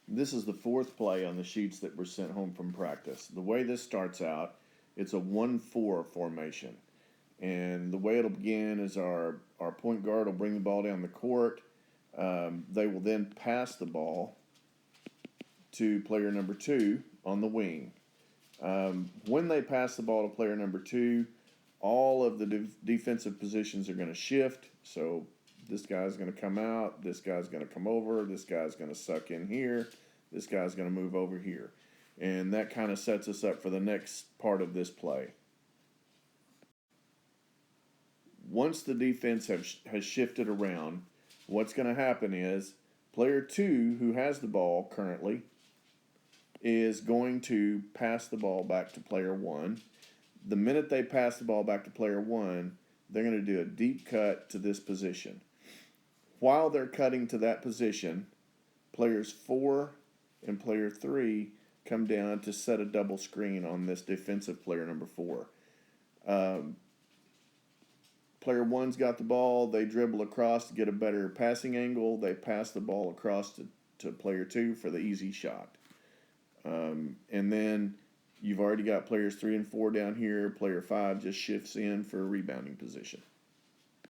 This is the fourth play on the sheets that were sent home from practice. The way this starts out, it's a 1-4 formation. And the way it'll begin is our point guard will bring the ball down the court. They will then pass the ball to player number 2 on the wing. When they pass the ball to player number 2, all of the defensive positions are going to shift. So this guy's going to come out, this guy's going to come over, this guy's going to suck in here, this guy's going to move over here. And that kind of sets us up for the next part of this play. Once the defense has shifted around, what's going to happen is player 2, who has the ball currently, is going to pass the ball back to player 1. The minute they pass the ball back to player 1, they're going to do a deep cut to this position. While they're cutting to that position, players 4 and player 3 come down to set a double screen on this defensive player number 4. Player 1's got the ball, they dribble across to get a better passing angle, they pass the ball across to player 2 for the easy shot. And then you've already got players 3 and 4 down here, player 5 just shifts in for a rebounding position.